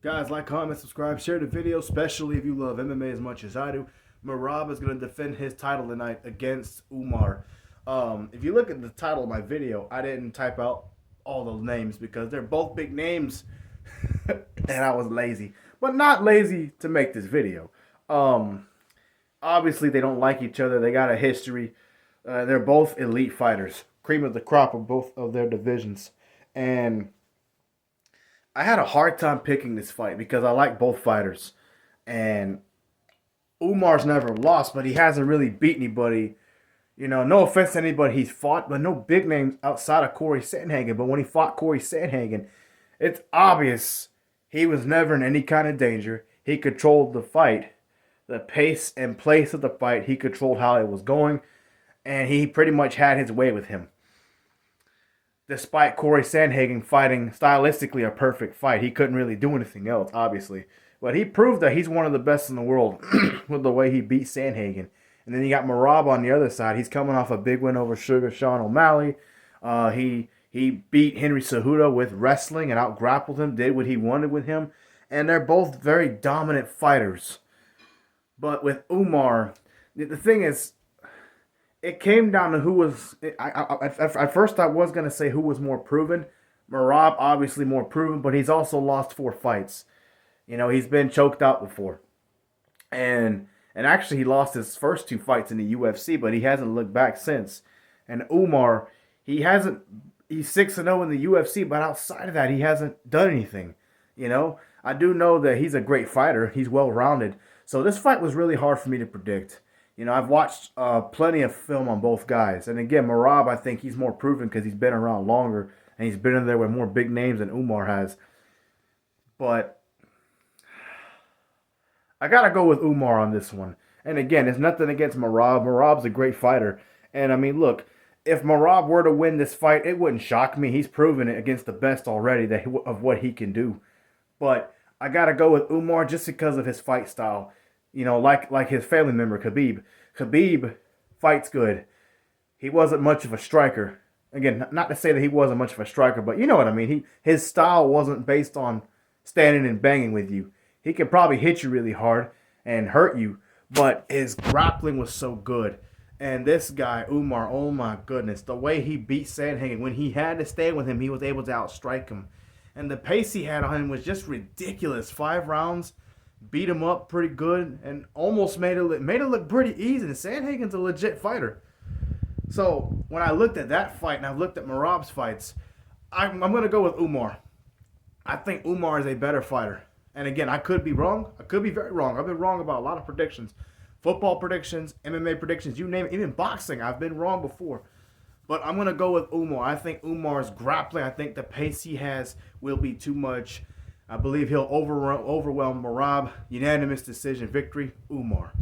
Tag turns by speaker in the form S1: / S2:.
S1: Guys, like, comment, subscribe, share the video, especially if you love MMA as much as I do. Merab is going to defend his title tonight against Umar. If you look at the title of my video, I didn't type out all the names because they're both big names and I was lazy. But not lazy to make this video. Obviously, they don't like each other. They got a history. They're both elite fighters. Cream of the crop of both of their divisions. And I had a hard time picking this fight because I like both fighters. And Umar's never lost, but he hasn't really beat anybody. You know, no offense to anybody he's fought, but no big names outside of Corey Sandhagen. But when he fought Corey Sandhagen, it's obvious he was never in any kind of danger. He controlled the fight, the pace and place of the fight. He controlled how it was going, and he pretty much had his way with him. Despite Corey Sandhagen fighting stylistically a perfect fight, he couldn't really do anything else, obviously. But he proved that he's one of the best in the world with the way he beat Sandhagen. And then you got Merab on the other side. He's coming off a big win over Sugar Sean O'Malley. He beat Henry Cejudo with wrestling and out-grappled him, did what he wanted with him. And they're both very dominant fighters. But with Umar, the thing is, it came down to who was... At first I was going to say who was more proven. Merab, obviously more proven, but he's also lost 4 fights. You know, he's been choked out before. And actually he lost his first 2 fights in the UFC, but he hasn't looked back since. And Umar, he's 6-0 in the UFC, but outside of that, he hasn't done anything. You know, I do know that he's a great fighter. He's well-rounded. So this fight was really hard for me to predict. You know, I've watched plenty of film on both guys. And again, Merab, I think he's more proven because he's been around longer. And he's been in there with more big names than Umar has. But I got to go with Umar on this one. And again, it's nothing against Merab. Merab's a great fighter. And I mean, look, if Merab were to win this fight, it wouldn't shock me. He's proven it against the best already of what he can do. But I got to go with Umar just because of his fight style. You know, like his family member, Khabib. Khabib fights good. He wasn't much of a striker. Again, not to say that he wasn't much of a striker, but you know what I mean. His style wasn't based on standing and banging with you. He could probably hit you really hard and hurt you, but his grappling was so good. And this guy, Umar, oh my goodness, the way he beat Sandhagen, when he had to stand with him, he was able to outstrike him. And the pace he had on him was just ridiculous. 5 rounds. Beat him up pretty good and almost made it look pretty easy. And Sandhagen's a legit fighter. So when I looked at that fight and I've looked at Merab's fights, I'm going to go with Umar. I think Umar is a better fighter. And again, I could be wrong. I could be very wrong. I've been wrong about a lot of predictions. Football predictions, MMA predictions, you name it. Even boxing, I've been wrong before. But I'm going to go with Umar. I think Umar's grappling, I think the pace he has will be too much. I believe he'll overwhelm Merab. Unanimous decision victory, Umar.